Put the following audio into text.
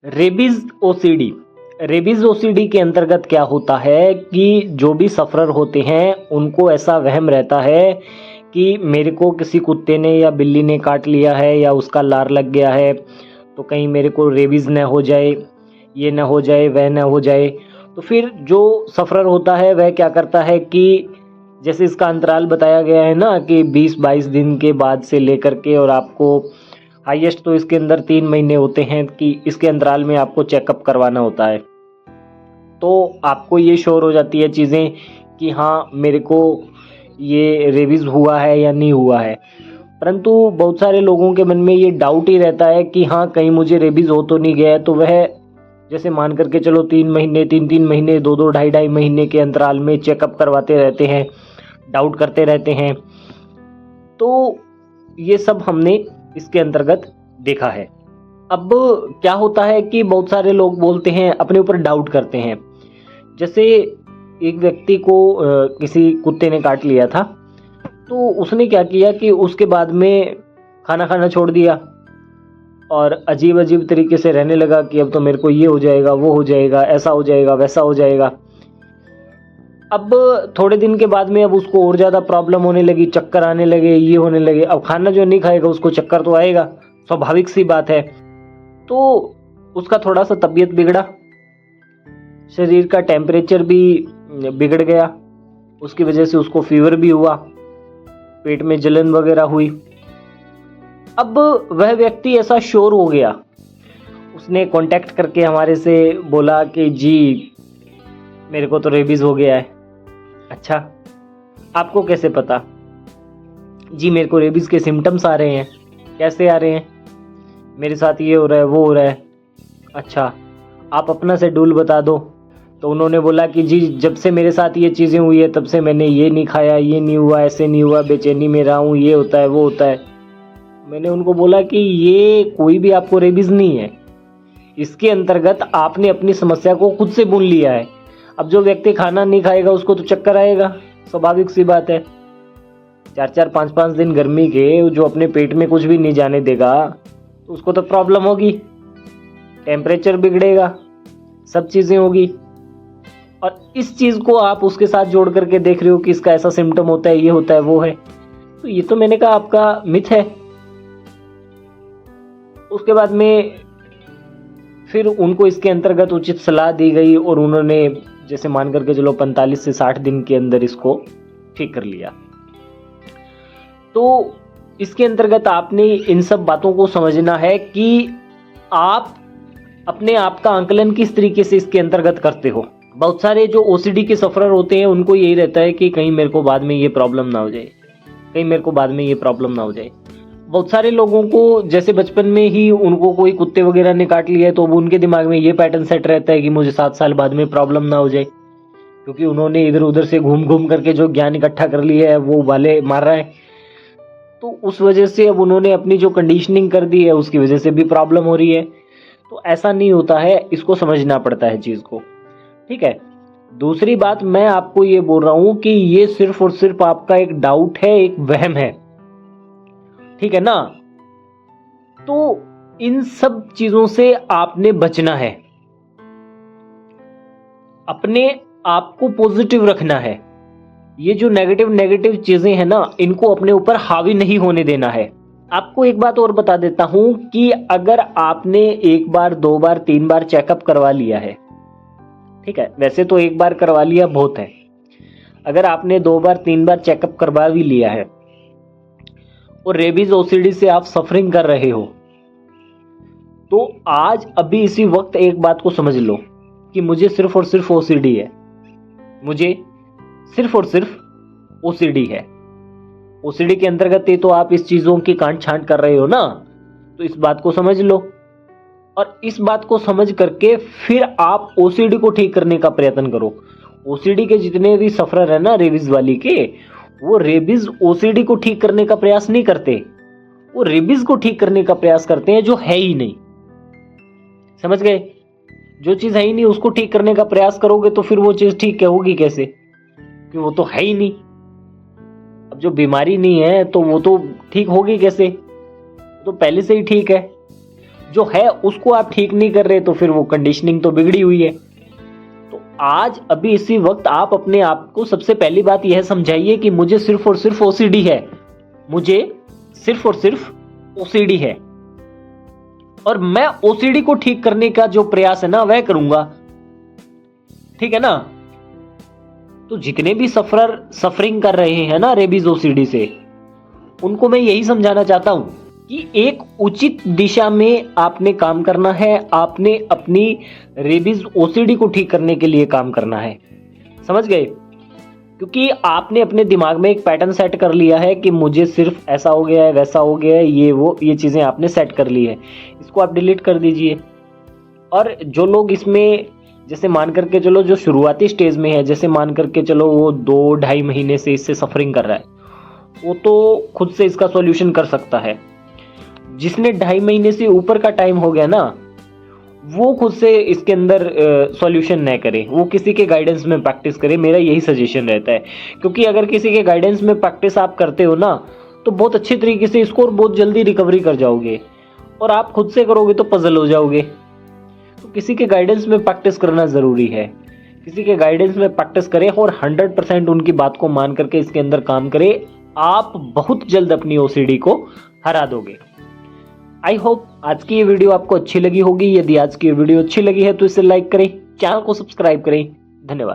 Rabies OCD. Rabies OCD के अंतर्गत क्या होता है कि जो भी सफ़रर होते हैं उनको ऐसा वहम रहता है कि मेरे को किसी कुत्ते ने या बिल्ली ने काट लिया है या उसका लार लग गया है, तो कहीं मेरे को रेबीज़ न हो जाए, ये न हो जाए, वह न हो जाए। तो फिर जो सफ़रर होता है वह क्या करता है कि जैसे इसका अंतराल बताया गया है ना कि 20-22 दिन के बाद से लेकर के, और आपको हाईएस्ट तो इसके अंदर 3 महीने होते हैं कि इसके अंतराल में आपको चेकअप करवाना होता है। तो आपको ये श्योर हो जाती है चीज़ें कि हाँ मेरे को ये रेबीज़ हुआ है या नहीं हुआ है। परंतु बहुत सारे लोगों के मन में ये डाउट ही रहता है कि हाँ कहीं मुझे रेबीज़ हो तो नहीं गया है। तो वह जैसे मान करके चलो 3 महीने 3-3 महीने 2-2 ढाई-ढाई महीने के अंतराल में चेकअप करवाते रहते हैं, डाउट करते रहते हैं। तो ये सब हमने इसके अंतर्गत देखा है। अब क्या होता है कि बहुत सारे लोग बोलते हैं, अपने ऊपर डाउट करते हैं। जैसे एक व्यक्ति को किसी कुत्ते ने काट लिया था, तो उसने क्या किया कि उसके बाद में खाना खाना छोड़ दिया और अजीब अजीब तरीके से रहने लगा कि अब तो मेरे को ये हो जाएगा, वो हो जाएगा, ऐसा हो जाएगा, वैसा हो जाएगा। अब थोड़े दिन के बाद में अब उसको और ज़्यादा प्रॉब्लम होने लगी, चक्कर आने लगे, ये होने लगे। अब खाना जो नहीं खाएगा उसको चक्कर तो आएगा, स्वाभाविक सी बात है। तो उसका थोड़ा सा तबीयत बिगड़ा, शरीर का टेम्परेचर भी बिगड़ गया, उसकी वजह से उसको फीवर भी हुआ, पेट में जलन वगैरह हुई। अब वह व्यक्ति ऐसा श्योर हो गया, उसने कांटेक्ट करके हमारे से बोला कि जी मेरे को तो रेबीज़ हो गया है। अच्छा, आपको कैसे पता? जी मेरे को रेबीज़ के सिम्टम्स आ रहे हैं। कैसे आ रहे हैं? मेरे साथ ये हो रहा है, वो हो रहा है। अच्छा, आप अपना शेड्यूल बता दो। तो उन्होंने बोला कि जी जब से मेरे साथ ये चीज़ें हुई है तब से मैंने ये नहीं खाया, ये नहीं हुआ, ऐसे नहीं हुआ, बेचैनी में रहा हूँ, ये होता है, वो होता है। मैंने उनको बोला कि ये कोई भी आपको रेबीज़ नहीं है, इसके अंतर्गत आपने अपनी समस्या को खुद से बुन लिया है। अब जो व्यक्ति खाना नहीं खाएगा उसको तो चक्कर आएगा, स्वाभाविक सी बात है। 4-4 5-5 दिन गर्मी के जो अपने पेट में कुछ भी नहीं जाने देगा तो उसको तो प्रॉब्लम होगी, टेम्परेचर बिगड़ेगा, सब चीज़ें होगी। और इस चीज़ को आप उसके साथ जोड़ करके देख रहे हो कि इसका ऐसा सिम्टम होता है, ये होता है, वो है। तो ये तो मैंने कहा आपका मिथ है। उसके बाद में फिर उनको इसके अंतर्गत उचित सलाह दी गई और उन्होंने जैसे मान करके चलो 45 से 60 दिन के अंदर इसको ठीक कर लिया। तो इसके अंतर्गत आपने इन सब बातों को समझना है कि आप अपने आप का आंकलन किस तरीके से इसके अंतर्गत करते हो। बहुत सारे जो ओसीडी के सफरर होते हैं उनको यही रहता है कि कहीं मेरे को बाद में ये प्रॉब्लम ना हो जाए, कहीं मेरे को बाद में ये प्रॉब्लम ना हो जाए। बहुत सारे लोगों को जैसे बचपन में ही उनको कोई कुत्ते वगैरह ने काट लिया है तो उनके दिमाग में ये पैटर्न सेट रहता है कि मुझे 7 साल बाद में प्रॉब्लम ना हो जाए, क्योंकि उन्होंने इधर उधर से घूम घूम करके जो ज्ञान इकट्ठा कर लिया है वो वाले मार रहा है। तो उस वजह से अब उन्होंने अपनी जो कंडीशनिंग कर दी है उसकी वजह से भी प्रॉब्लम हो रही है। तो ऐसा नहीं होता है, इसको समझना पड़ता है चीज़ को, ठीक है। दूसरी बात मैं आपको ये बोल रहा हूँ कि ये सिर्फ और सिर्फ आपका एक डाउट है, एक वहम है, ठीक है ना। तो इन सब चीजों से आपने बचना है, अपने आप को पॉजिटिव रखना है। ये जो नेगेटिव चीजें हैं ना इनको अपने ऊपर हावी नहीं होने देना है। आपको एक बात और बता देता हूं कि अगर आपने 1 बार 2 बार 3 बार चेकअप करवा लिया है, ठीक है, वैसे तो 1 बार करवा लिया बहुत है, अगर आपने 2 बार 3 बार चेकअप करवा भी लिया है और रेबीज ओसीडी से आप सफरिंग कर रहे हो, तो आज अभी इसी वक्त एक बात को समझ लो कि मुझे सिर्फ और सिर्फ ओसीडी है, मुझे सिर्फ और सिर्फ ओसीडी है। ओसीडी के अंतर्गत ही तो आप इस चीजों की कांट छांट कर रहे हो ना, तो इस बात को समझ लो। और इस बात को समझ करके फिर आप ओसीडी को ठीक करने का प्रयत्न करो। ओसीडी के जितने भी सफरर है ना रेबीज वाली के, वो रेबीज ओसीडी को ठीक करने का प्रयास नहीं करते, वो रेबीज को ठीक करने का प्रयास करते हैं जो है ही नहीं। समझ गए? जो चीज है ही नहीं उसको ठीक करने का प्रयास करोगे तो फिर वो चीज ठीक होगी कैसे, कि वो तो है ही नहीं। अब जो बीमारी नहीं है तो वो तो ठीक होगी कैसे, तो पहले से ही ठीक है। जो है उसको आप ठीक नहीं कर रहे, तो फिर वो कंडीशनिंग तो बिगड़ी हुई है। तो आज अभी इसी वक्त आप अपने आप को सबसे पहली बात यह समझाइए कि मुझे सिर्फ और सिर्फ ओसीडी है, मुझे सिर्फ और सिर्फ ओसीडी है, और मैं ओसीडी को ठीक करने का जो प्रयास है ना वह करूंगा। ठीक है ना? तो जितने भी सफरिंग कर रहे हैं ना रेबीज ओसीडी से, उनको मैं यही समझाना चाहता हूं कि एक उचित दिशा में आपने काम करना है, आपने अपनी रेबीज ओसीडी को ठीक करने के लिए काम करना है। समझ गए? क्योंकि आपने अपने दिमाग में एक पैटर्न सेट कर लिया है कि मुझे सिर्फ ऐसा हो गया है, वैसा हो गया है, ये चीजें आपने सेट कर ली है। इसको आप डिलीट कर दीजिए। और जो लोग इसमें, जैसे मान करके चलो जो शुरुआती स्टेज में है, जैसे मान करके चलो वो 2-2.5 महीने से इससे सफरिंग कर रहा है, वो तो खुद से इसका सॉल्यूशन कर सकता है। जिसने 2.5 महीने से ऊपर का टाइम हो गया ना, वो खुद से इसके अंदर सॉल्यूशन न करे, वो किसी के गाइडेंस में प्रैक्टिस करे। मेरा यही सजेशन रहता है, क्योंकि अगर किसी के गाइडेंस में प्रैक्टिस आप करते हो ना, तो बहुत अच्छे तरीके से इसको और बहुत जल्दी रिकवरी कर जाओगे। और आप खुद से करोगे तो पजल हो जाओगे। तो किसी के गाइडेंस में प्रैक्टिस करना ज़रूरी है। किसी के गाइडेंस में प्रैक्टिस करें और 100% उनकी बात को मान करके इसके अंदर काम करें। आप बहुत जल्द अपनी ओसीडी को हरा दोगे। आई होप आज की ये वीडियो आपको अच्छी लगी होगी। यदि आज की ये वीडियो अच्छी लगी है तो इसे लाइक करें, चैनल को सब्सक्राइब करें। धन्यवाद।